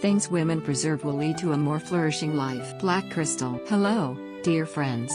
Things women preserve will lead to a more flourishing life. Black crystal. Hello, dear friends.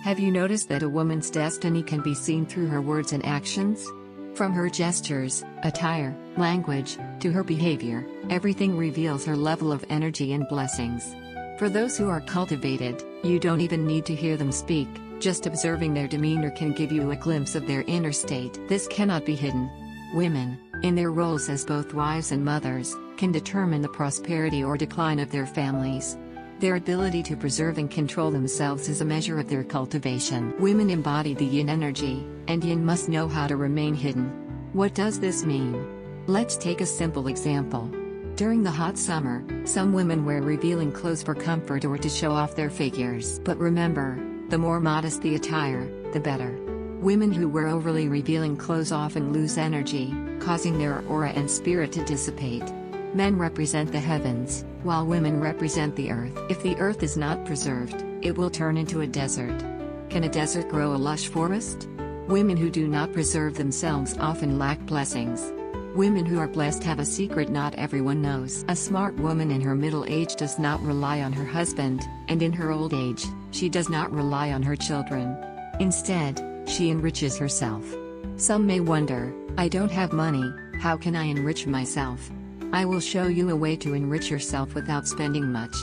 Have you noticed that a woman's destiny can be seen through her words and actions? From her gestures, attire, language, to her behavior, everything reveals her level of energy and blessings. For those who are cultivated, you don't even need to hear them speak, just observing their demeanor can give you a glimpse of their inner state. This cannot be hidden. Women, in their roles as both wives and mothers, can determine the prosperity or decline of their families. Their ability to preserve and control themselves is a measure of their cultivation. Women embody the yin energy, and yin must know how to remain hidden. What does this mean? Let's take a simple example. During the hot summer, some women wear revealing clothes for comfort or to show off their figures. But remember, the more modest the attire, the better. Women who wear overly revealing clothes often lose energy, causing their aura and spirit to dissipate. Men represent the heavens, while women represent the earth. If the earth is not preserved, it will turn into a desert. Can a desert grow a lush forest? Women who do not preserve themselves often lack blessings. Women who are blessed have a secret not everyone knows. A smart woman in her middle age does not rely on her husband, and in her old age, she does not rely on her children. Instead, she enriches herself. Some may wonder, I don't have money, how can I enrich myself? I will show you a way to enrich yourself without spending much.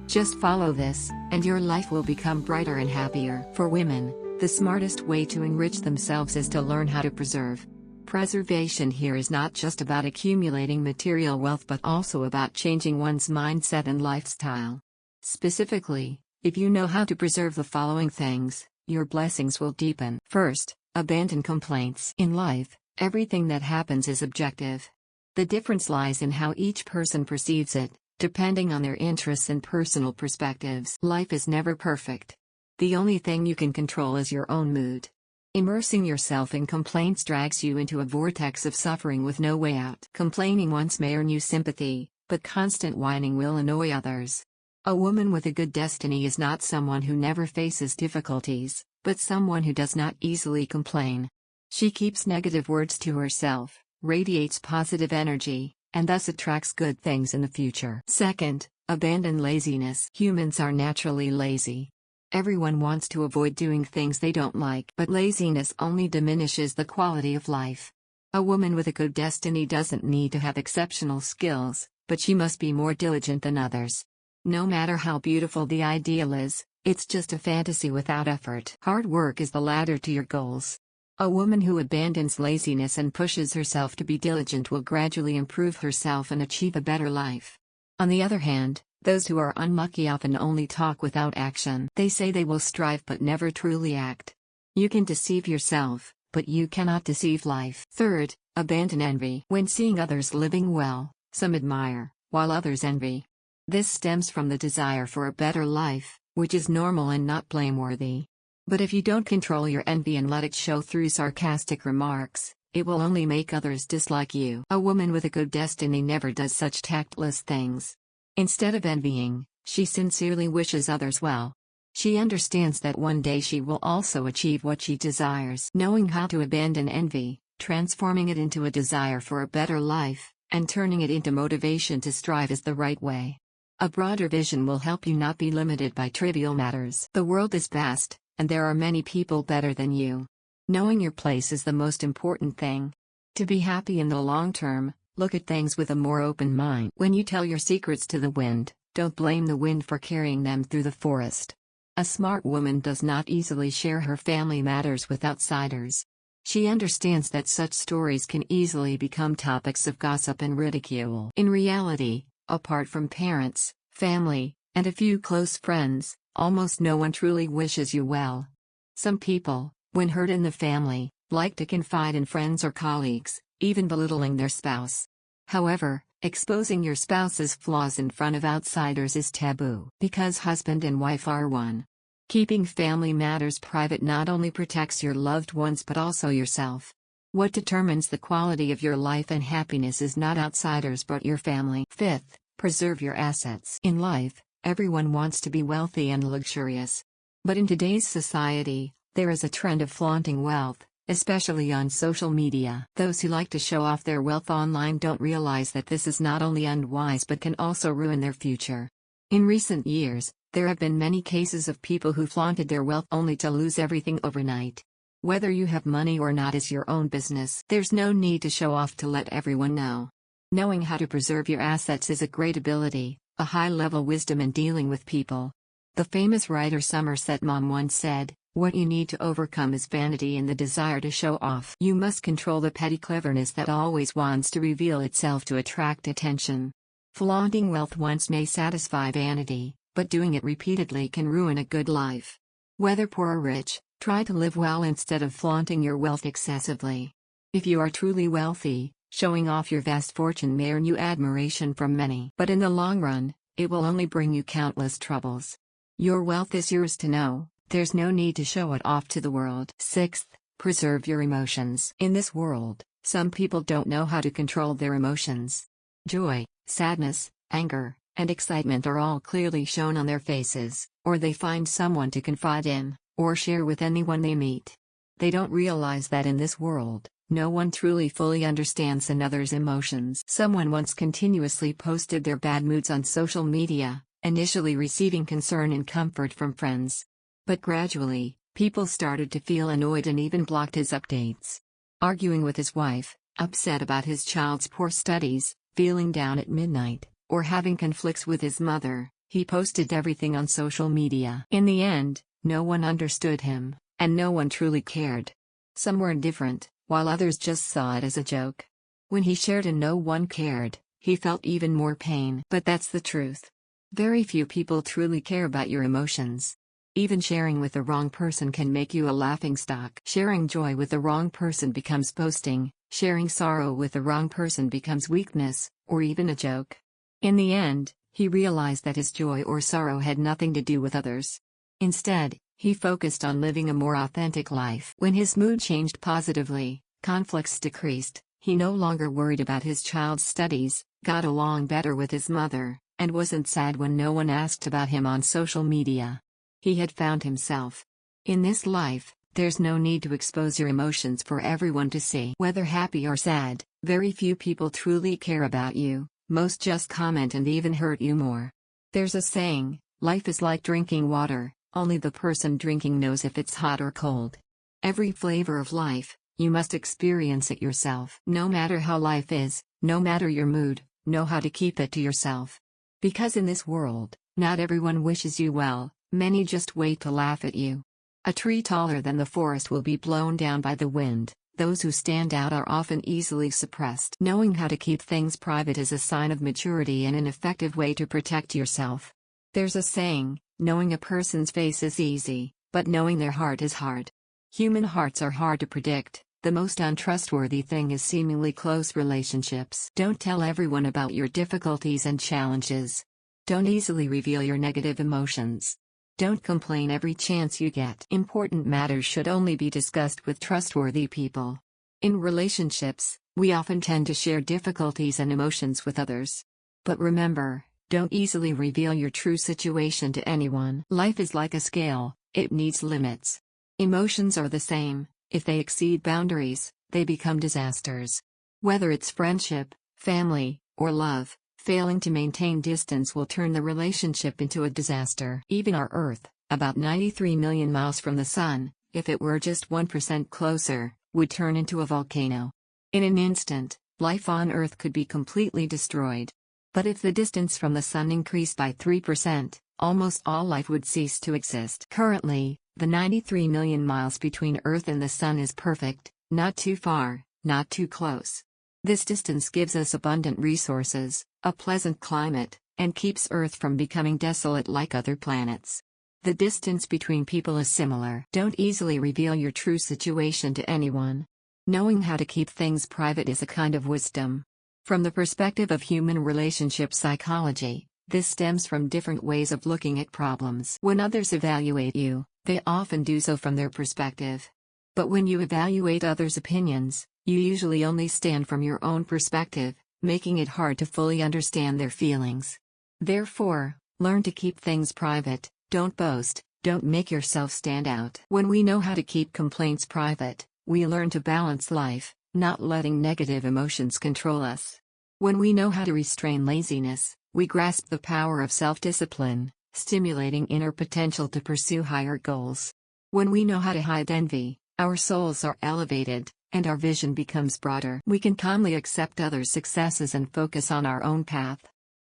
Just follow this, and your life will become brighter and happier. For women, the smartest way to enrich themselves is to learn how to preserve. Preservation here is not just about accumulating material wealth but also about changing one's mindset and lifestyle. Specifically, if you know how to preserve the following things, your blessings will deepen. First, abandon complaints. In life, everything that happens is objective. The difference lies in how each person perceives it, depending on their interests and personal perspectives. Life is never perfect. The only thing you can control is your own mood. Immersing yourself in complaints drags you into a vortex of suffering with no way out. Complaining once may earn you sympathy, but constant whining will annoy others. A woman with a good destiny is not someone who never faces difficulties, but someone who does not easily complain. She keeps negative words to herself, radiates positive energy, and thus attracts good things in the future. Second, abandon laziness. Humans are naturally lazy. Everyone wants to avoid doing things they don't like, but laziness only diminishes the quality of life. A woman with a good destiny doesn't need to have exceptional skills, but she must be more diligent than others. No matter how beautiful the ideal is, it's just a fantasy without effort. Hard work is the ladder to your goals. A woman who abandons laziness and pushes herself to be diligent will gradually improve herself and achieve a better life. On the other hand, those who are unlucky often only talk without action. They say they will strive but never truly act. You can deceive yourself, but you cannot deceive life. Third, abandon envy. When seeing others living well, some admire, while others envy. This stems from the desire for a better life, which is normal and not blameworthy. But if you don't control your envy and let it show through sarcastic remarks, it will only make others dislike you. A woman with a good destiny never does such tactless things. Instead of envying, she sincerely wishes others well. She understands that one day she will also achieve what she desires. Knowing how to abandon envy, transforming it into a desire for a better life, and turning it into motivation to strive is the right way. A broader vision will help you not be limited by trivial matters. The world is vast, and there are many people better than you. Knowing your place is the most important thing. To be happy in the long term, look at things with a more open mind. When you tell your secrets to the wind, don't blame the wind for carrying them through the forest. A smart woman does not easily share her family matters with outsiders. She understands that such stories can easily become topics of gossip and ridicule. In reality, apart from parents, family, and a few close friends, almost no one truly wishes you well. Some people, when hurt in the family, like to confide in friends or colleagues, even belittling their spouse. However, exposing your spouse's flaws in front of outsiders is taboo. Because husband and wife are one. Keeping family matters private not only protects your loved ones but also yourself. What determines the quality of your life and happiness is not outsiders but your family. Fifth, preserve your assets. In life, everyone wants to be wealthy and luxurious. But in today's society, there is a trend of flaunting wealth, especially on social media. Those who like to show off their wealth online don't realize that this is not only unwise but can also ruin their future. In recent years, there have been many cases of people who flaunted their wealth only to lose everything overnight. Whether you have money or not is your own business. There's no need to show off to let everyone know. Knowing how to preserve your assets is a great ability, a high-level wisdom in dealing with people. The famous writer Somerset Maugham once said, "What you need to overcome is vanity and the desire to show off. You must control the petty cleverness that always wants to reveal itself to attract attention." Flaunting wealth once may satisfy vanity, but doing it repeatedly can ruin a good life. Whether poor or rich, try to live well instead of flaunting your wealth excessively. If you are truly wealthy, showing off your vast fortune may earn you admiration from many. But in the long run, it will only bring you countless troubles. Your wealth is yours to know, there's no need to show it off to the world. Sixth, preserve your emotions. In this world, some people don't know how to control their emotions. Joy, sadness, anger, and excitement are all clearly shown on their faces, or they find someone to confide in, or share with anyone they meet. They don't realize that in this world, no one truly fully understands another's emotions. Someone once continuously posted their bad moods on social media, initially receiving concern and comfort from friends. But gradually, people started to feel annoyed and even blocked his updates. Arguing with his wife, upset about his child's poor studies, feeling down at midnight, or having conflicts with his mother, he posted everything on social media. In the end, no one understood him, and no one truly cared. Some were indifferent, while others just saw it as a joke. When he shared and no one cared, he felt even more pain. But that's the truth. Very few people truly care about your emotions. Even sharing with the wrong person can make you a laughingstock. Sharing joy with the wrong person becomes boasting, sharing sorrow with the wrong person becomes weakness, or even a joke. In the end, he realized that his joy or sorrow had nothing to do with others. Instead, he focused on living a more authentic life. When his mood changed positively, conflicts decreased, he no longer worried about his child's studies, got along better with his mother, and wasn't sad when no one asked about him on social media. He had found himself. In this life, there's no need to expose your emotions for everyone to see. Whether happy or sad, very few people truly care about you, most just comment and even hurt you more. There's a saying, life is like drinking water. Only the person drinking knows if it's hot or cold. Every flavor of life, you must experience it yourself. No matter how life is, no matter your mood, know how to keep it to yourself. Because in this world, not everyone wishes you well, many just wait to laugh at you. A tree taller than the forest will be blown down by the wind. Those who stand out are often easily suppressed. Knowing how to keep things private is a sign of maturity and an effective way to protect yourself. There's a saying, knowing a person's face is easy, but knowing their heart is hard. Human hearts are hard to predict. The most untrustworthy thing is seemingly close relationships. Don't tell everyone about your difficulties and challenges. Don't easily reveal your negative emotions. Don't complain every chance you get. Important matters should only be discussed with trustworthy people. In relationships, we often tend to share difficulties and emotions with others. But remember, don't easily reveal your true situation to anyone. Life is like a scale, it needs limits. Emotions are the same, if they exceed boundaries, they become disasters. Whether it's friendship, family, or love, failing to maintain distance will turn the relationship into a disaster. Even our Earth, about 93 million miles from the Sun, if it were just 1% closer, would turn into a volcano. In an instant, life on Earth could be completely destroyed. But if the distance from the Sun increased by 3%, almost all life would cease to exist. Currently, the 93 million miles between Earth and the Sun is perfect, not too far, not too close. This distance gives us abundant resources, a pleasant climate, and keeps Earth from becoming desolate like other planets. The distance between people is similar. Don't easily reveal your true situation to anyone. Knowing how to keep things private is a kind of wisdom. From the perspective of human relationship psychology, this stems from different ways of looking at problems. When others evaluate you, they often do so from their perspective. But when you evaluate others' opinions, you usually only stand from your own perspective, making it hard to fully understand their feelings. Therefore, learn to keep things private, don't boast, don't make yourself stand out. When we know how to keep complaints private, We learn to balance life, not letting negative emotions control us. When we know how to restrain laziness, we grasp the power of self-discipline, stimulating inner potential to pursue higher goals. When we know how to hide envy, our souls are elevated, and our vision becomes broader. We can calmly accept others' successes and focus on our own path.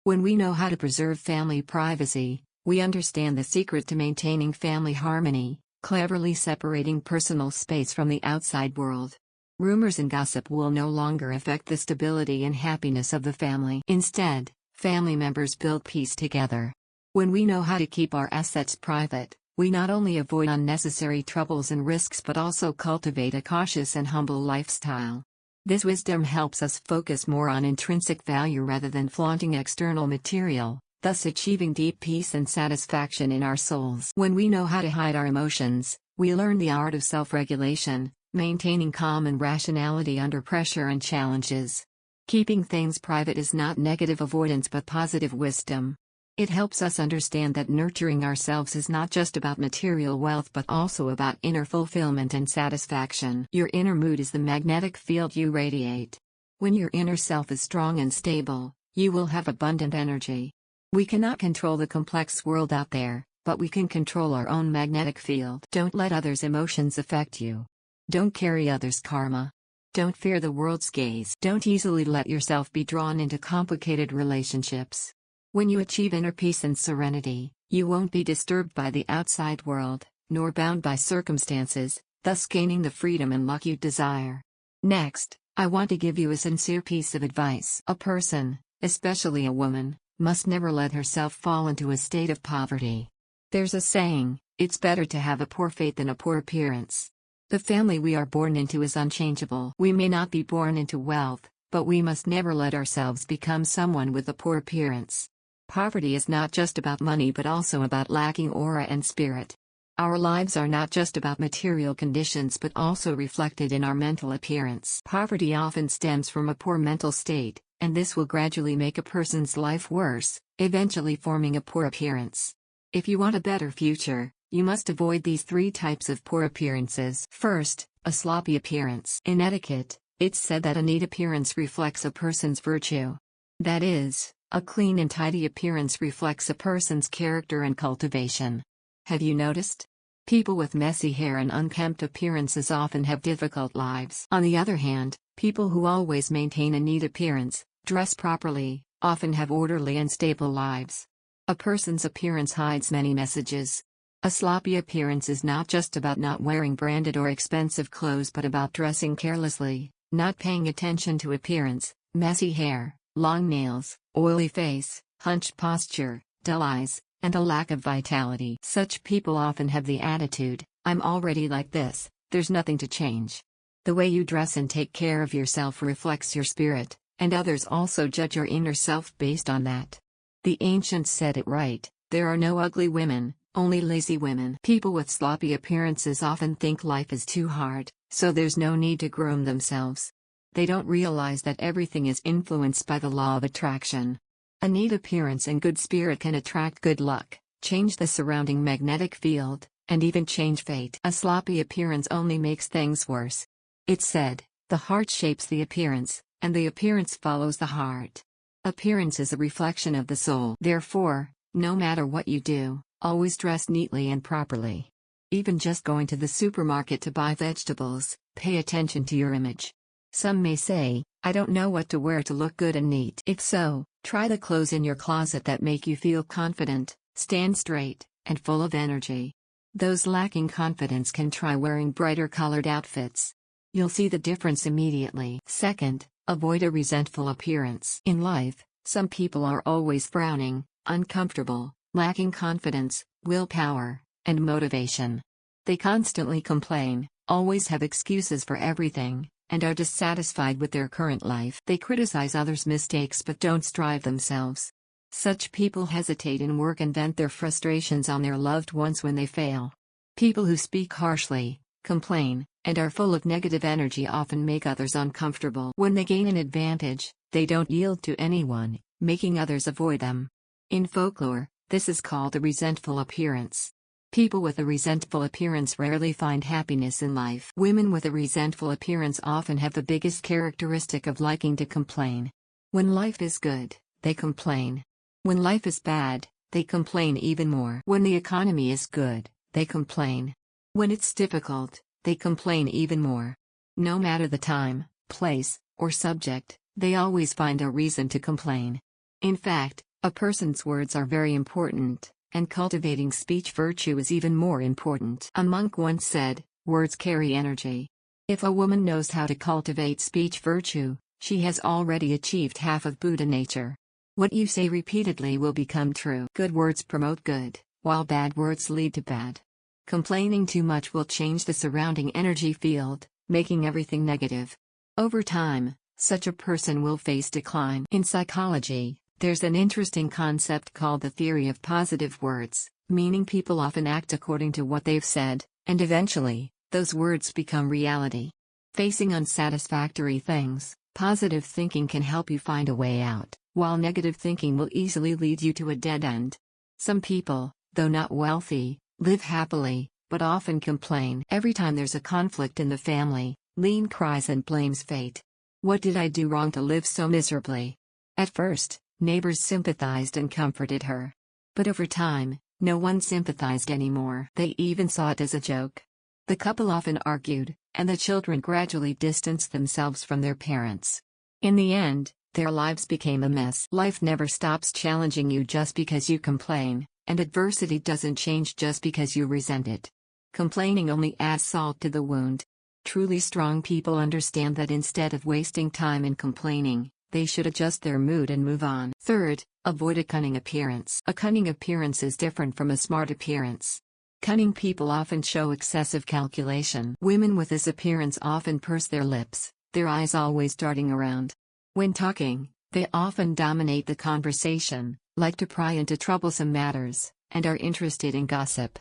When we know how to preserve family privacy, we understand the secret to maintaining family harmony, cleverly separating personal space from the outside world. Rumors and gossip will no longer affect the stability and happiness of the family. Instead, family members build peace together. When we know how to keep our assets private, we not only avoid unnecessary troubles and risks but also cultivate a cautious and humble lifestyle. This wisdom helps us focus more on intrinsic value rather than flaunting external material, thus achieving deep peace and satisfaction in our souls. When we know how to hide our emotions, we learn the art of self-regulation, maintaining calm and rationality under pressure and challenges. Keeping things private is not negative avoidance but positive wisdom. It helps us understand that nurturing ourselves is not just about material wealth but also about inner fulfillment and satisfaction. Your inner mood is the magnetic field you radiate. When your inner self is strong and stable, you will have abundant energy. We cannot control the complex world out there, but we can control our own magnetic field. Don't let others' emotions affect you. Don't carry others' karma. Don't fear the world's gaze. Don't easily let yourself be drawn into complicated relationships. When you achieve inner peace and serenity, you won't be disturbed by the outside world, nor bound by circumstances, thus gaining the freedom and luck you desire. Next, I want to give you a sincere piece of advice. A person, especially a woman, must never let herself fall into a state of poverty. There's a saying, it's better to have a poor fate than a poor appearance. The family we are born into is unchangeable. We may not be born into wealth, but we must never let ourselves become someone with a poor appearance. Poverty is not just about money but also about lacking aura and spirit. Our lives are not just about material conditions but also reflected in our mental appearance. Poverty often stems from a poor mental state, and this will gradually make a person's life worse, eventually forming a poor appearance. If you want a better future, you must avoid these 3 types of poor appearances. First, a sloppy appearance. In etiquette, it's said that a neat appearance reflects a person's virtue. That is, a clean and tidy appearance reflects a person's character and cultivation. Have you noticed? People with messy hair and unkempt appearances often have difficult lives. On the other hand, people who always maintain a neat appearance, dress properly, often have orderly and stable lives. A person's appearance hides many messages. A sloppy appearance is not just about not wearing branded or expensive clothes but about dressing carelessly, not paying attention to appearance, messy hair, long nails, oily face, hunched posture, dull eyes, and a lack of vitality. Such people often have the attitude, "I'm already like this, there's nothing to change." The way you dress and take care of yourself reflects your spirit, and others also judge your inner self based on that. The ancients said it right, there are no ugly women, only lazy women. People with sloppy appearances often think life is too hard, so there's no need to groom themselves. They don't realize that everything is influenced by the law of attraction. A neat appearance and good spirit can attract good luck, change the surrounding magnetic field, and even change fate. A sloppy appearance only makes things worse. It's said, the heart shapes the appearance, and the appearance follows the heart. Appearance is a reflection of the soul. Therefore, no matter what you do, always dress neatly and properly. Even just going to the supermarket to buy vegetables, pay attention to your image. Some may say, "I don't know what to wear to look good and neat." If so, try the clothes in your closet that make you feel confident, stand straight, and full of energy. Those lacking confidence can try wearing brighter colored outfits. You'll see the difference immediately. Second, avoid a resentful appearance. In life, some people are always frowning, uncomfortable, lacking confidence, willpower, and motivation. They constantly complain, always have excuses for everything, and are dissatisfied with their current life. They criticize others' mistakes but don't strive themselves. Such people hesitate in work and vent their frustrations on their loved ones when they fail. People who speak harshly, complain, and are full of negative energy often make others uncomfortable. When they gain an advantage, they don't yield to anyone, making others avoid them. In folklore, this is called a resentful appearance. People with a resentful appearance rarely find happiness in life. Women with a resentful appearance often have the biggest characteristic of liking to complain. When life is good, they complain. When life is bad, they complain even more. When the economy is good, they complain. When it's difficult, they complain even more. No matter the time, place, or subject, they always find a reason to complain. In fact, a person's words are very important, and cultivating speech virtue is even more important. A monk once said, "Words carry energy." If a woman knows how to cultivate speech virtue, she has already achieved half of Buddha nature. What you say repeatedly will become true. Good words promote good, while bad words lead to bad. Complaining too much will change the surrounding energy field, making everything negative. Over time, such a person will face decline. In psychology, there's an interesting concept called the theory of positive words, meaning people often act according to what they've said, and eventually, those words become reality. Facing unsatisfactory things, positive thinking can help you find a way out, while negative thinking will easily lead you to a dead end. Some people, though not wealthy, live happily, but often complain. Every time there's a conflict in the family, Lean cries and blames fate. "What did I do wrong to live so miserably?" At first, neighbors sympathized and comforted her. But over time, no one sympathized anymore. They even saw it as a joke. The couple often argued, and the children gradually distanced themselves from their parents. In the end, their lives became a mess. Life never stops challenging you just because you complain, and adversity doesn't change just because you resent it. Complaining only adds salt to the wound. Truly strong people understand that instead of wasting time in complaining, they should adjust their mood and move on. Third, avoid a cunning appearance. A cunning appearance is different from a smart appearance. Cunning people often show excessive calculation. Women with this appearance often purse their lips, their eyes always darting around. When talking, they often dominate the conversation, like to pry into troublesome matters, and are interested in gossip.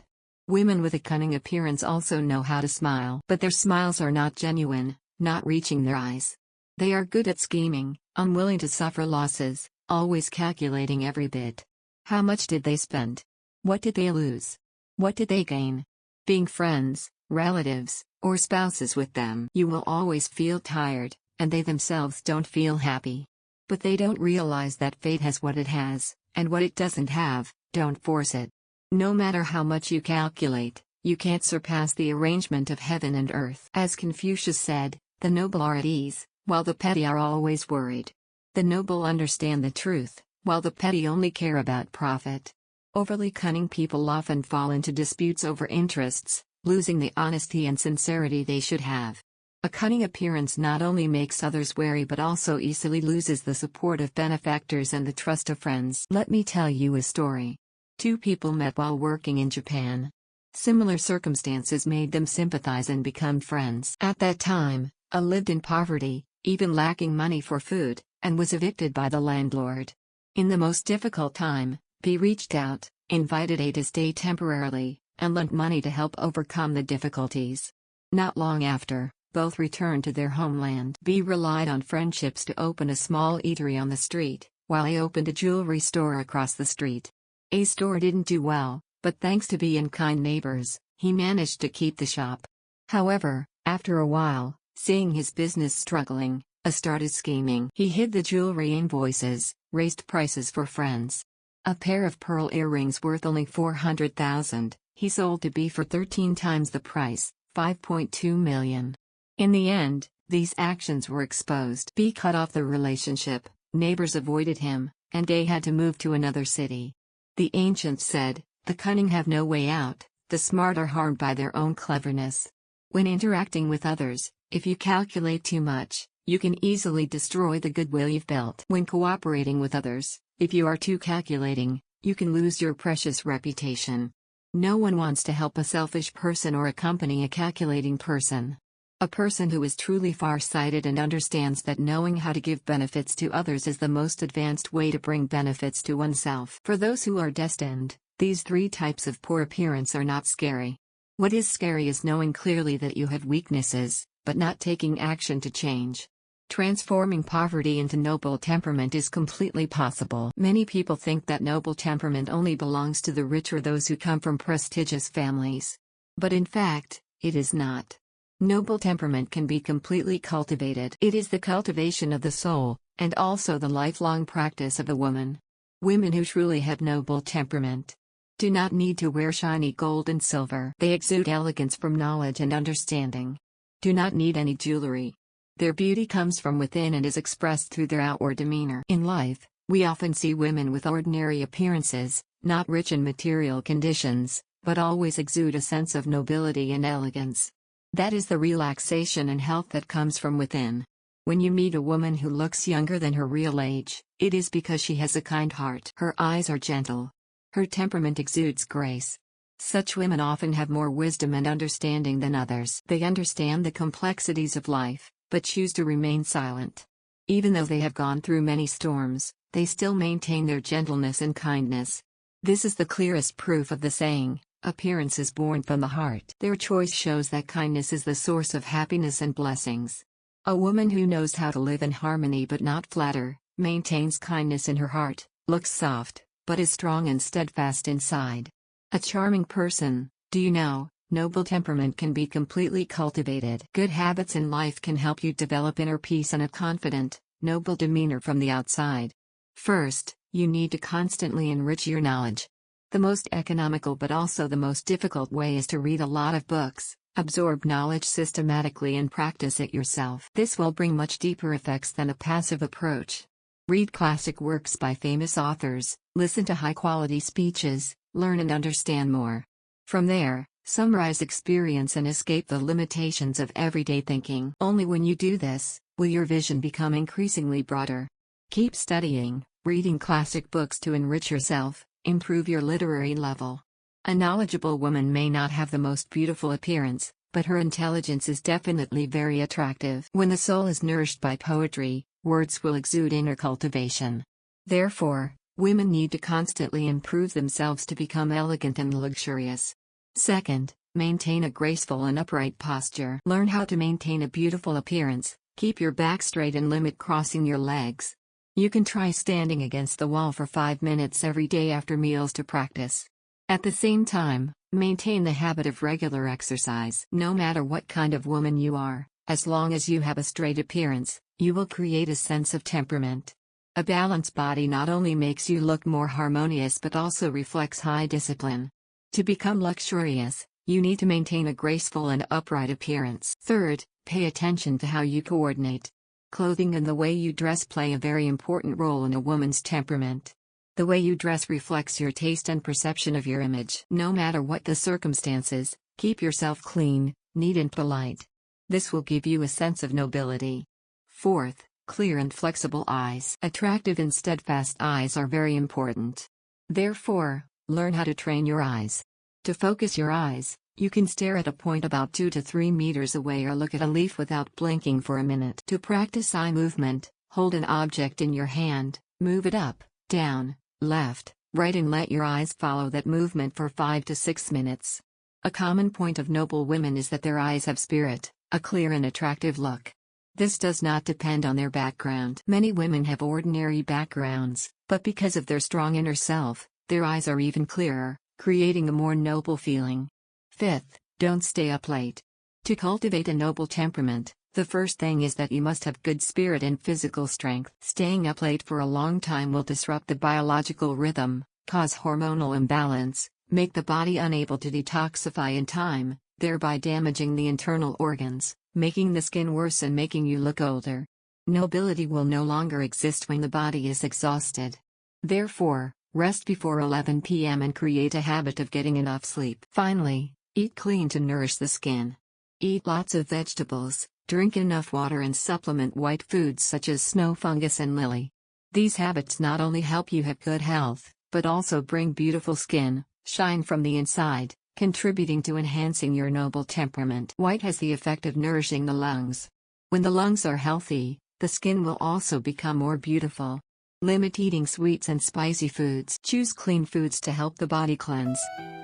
Women with a cunning appearance also know how to smile, but their smiles are not genuine, not reaching their eyes. They are good at scheming, unwilling to suffer losses, always calculating every bit. How much did they spend? What did they lose? What did they gain? Being friends, relatives, or spouses with them, you will always feel tired, and they themselves don't feel happy. But they don't realize that fate has what it has, and what it doesn't have, don't force it. No matter how much you calculate, you can't surpass the arrangement of heaven and earth. As Confucius said, the noble are at ease, while the petty are always worried. The noble understand the truth, while the petty only care about profit. Overly cunning people often fall into disputes over interests, losing the honesty and sincerity they should have. A cunning appearance not only makes others wary but also easily loses the support of benefactors and the trust of friends. Let me tell you a story. Two people met while working in Japan. Similar circumstances made them sympathize and become friends. At that time, A lived in poverty, even lacking money for food, and was evicted by the landlord. In the most difficult time, B reached out, invited A to stay temporarily, and lent money to help overcome the difficulties. Not long after, both returned to their homeland. B relied on friendships to open a small eatery on the street, while A opened a jewelry store across the street. A's store didn't do well, but thanks to B and kind neighbors, he managed to keep the shop. However, after a while, seeing his business struggling, A started scheming. He hid the jewelry invoices, raised prices for friends. A pair of pearl earrings worth only 400,000, he sold to B for 13 times the price, 5.2 million. In the end, these actions were exposed. B cut off the relationship, neighbors avoided him, and A had to move to another city. The ancients said, "The cunning have no way out, the smart are harmed by their own cleverness." When interacting with others, if you calculate too much, you can easily destroy the goodwill you've built. When cooperating with others, if you are too calculating, you can lose your precious reputation. No one wants to help a selfish person or accompany a calculating person. A person who is truly far-sighted and understands that knowing how to give benefits to others is the most advanced way to bring benefits to oneself. For those who are destined, these three types of poor appearance are not scary. What is scary is knowing clearly that you have weaknesses, but not taking action to change. Transforming poverty into noble temperament is completely possible. Many people think that noble temperament only belongs to the rich or those who come from prestigious families. But in fact, it is not. Noble temperament can be completely cultivated. It is the cultivation of the soul, and also the lifelong practice of a woman. Women who truly have noble temperament do not need to wear shiny gold and silver. They exude elegance from knowledge and understanding. Do not need any jewelry. Their beauty comes from within and is expressed through their outward demeanor. In life, we often see women with ordinary appearances, not rich in material conditions, but always exude a sense of nobility and elegance. That is the relaxation and health that comes from within. When you meet a woman who looks younger than her real age, it is because she has a kind heart. Her eyes are gentle. Her temperament exudes grace. Such women often have more wisdom and understanding than others. They understand the complexities of life, but choose to remain silent. Even though they have gone through many storms, they still maintain their gentleness and kindness. This is the clearest proof of the saying, "Appearance is born from the heart." Their choice shows that kindness is the source of happiness and blessings. A woman who knows how to live in harmony but not flatter, maintains kindness in her heart, looks soft, but is strong and steadfast inside. A charming person, do you know? Noble temperament can be completely cultivated. Good habits in life can help you develop inner peace and a confident, noble demeanor from the outside. First, you need to constantly enrich your knowledge. The most economical but also the most difficult way is to read a lot of books, absorb knowledge systematically and practice it yourself. This will bring much deeper effects than a passive approach. Read classic works by famous authors, listen to high-quality speeches, learn and understand more. From there, summarize experience and escape the limitations of everyday thinking. Only when you do this, will your vision become increasingly broader. Keep studying, reading classic books to enrich yourself, improve your literary level. A knowledgeable woman may not have the most beautiful appearance, but her intelligence is definitely very attractive. When the soul is nourished by poetry, words will exude inner cultivation. Therefore, women need to constantly improve themselves to become elegant and luxurious. Second, maintain a graceful and upright posture. Learn how to maintain a beautiful appearance, keep your back straight and limit crossing your legs. You can try standing against the wall for 5 minutes every day after meals to practice. At the same time, maintain the habit of regular exercise. No matter what kind of woman you are, as long as you have a straight appearance, you will create a sense of temperament. A balanced body not only makes you look more harmonious but also reflects high discipline. To become luxurious, you need to maintain a graceful and upright appearance. Third, pay attention to how you coordinate. Clothing and the way you dress play a very important role in a woman's temperament. The way you dress reflects your taste and perception of your image. No matter what the circumstances, keep yourself clean, neat and polite. This will give you a sense of nobility. Fourth, clear and flexible eyes. Attractive and steadfast eyes are very important. Therefore, learn how to train your eyes. To focus your eyes, you can stare at a point about 2 to 3 meters away or look at a leaf without blinking for a minute. To practice eye movement, hold an object in your hand, move it up, down, left, right and let your eyes follow that movement for 5 to 6 minutes. A common point of noble women is that their eyes have spirit, a clear and attractive look. This does not depend on their background. Many women have ordinary backgrounds, but because of their strong inner self, their eyes are even clearer, creating a more noble feeling. Fifth, don't stay up late. To cultivate a noble temperament, the first thing is that you must have good spirit and physical strength. Staying up late for a long time will disrupt the biological rhythm, cause hormonal imbalance, make the body unable to detoxify in time, thereby damaging the internal organs, making the skin worse and making you look older. Nobility will no longer exist when the body is exhausted. Therefore, rest before 11 p.m. and create a habit of getting enough sleep. Finally, eat clean to nourish the skin. Eat lots of vegetables, drink enough water and supplement white foods such as snow fungus and lily. These habits not only help you have good health, but also bring beautiful skin, shine from the inside, contributing to enhancing your noble temperament. White has the effect of nourishing the lungs. When the lungs are healthy, the skin will also become more beautiful. Limit eating sweets and spicy foods. Choose clean foods to help the body cleanse.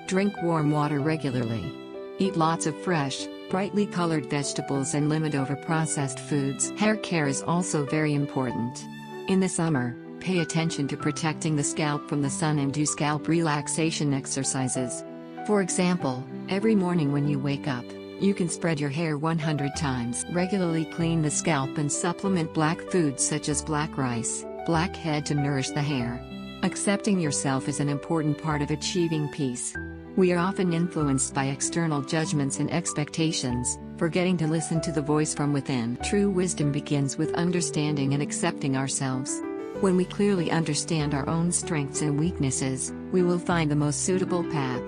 Drink warm water regularly. Eat lots of fresh, brightly colored vegetables and limit over processed foods. Hair care is also very important. In the summer, pay attention to protecting the scalp from the sun and do scalp relaxation exercises. For example, every morning when you wake up, you can spread your hair 100 times. Regularly clean the scalp and supplement black foods such as black rice, blackhead to nourish the hair. Accepting yourself is an important part of achieving peace. We are often influenced by external judgments and expectations, forgetting to listen to the voice from within. True wisdom begins with understanding and accepting ourselves. When we clearly understand our own strengths and weaknesses, we will find the most suitable path.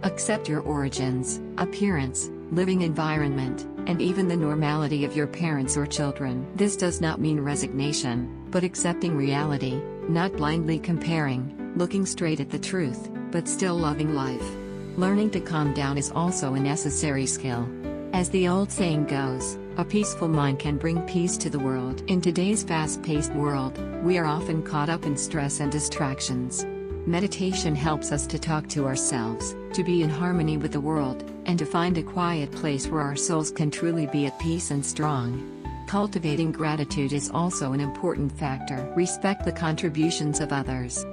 Accept your origins, appearance, living environment, and even the normality of your parents or children. This does not mean resignation, but accepting reality, not blindly comparing, looking straight at the truth, but still loving life. Learning to calm down is also a necessary skill. As the old saying goes, a peaceful mind can bring peace to the world. In today's fast-paced world, we are often caught up in stress and distractions. Meditation helps us to talk to ourselves, to be in harmony with the world, and to find a quiet place where our souls can truly be at peace and strong. Cultivating gratitude is also an important factor. Respect the contributions of others.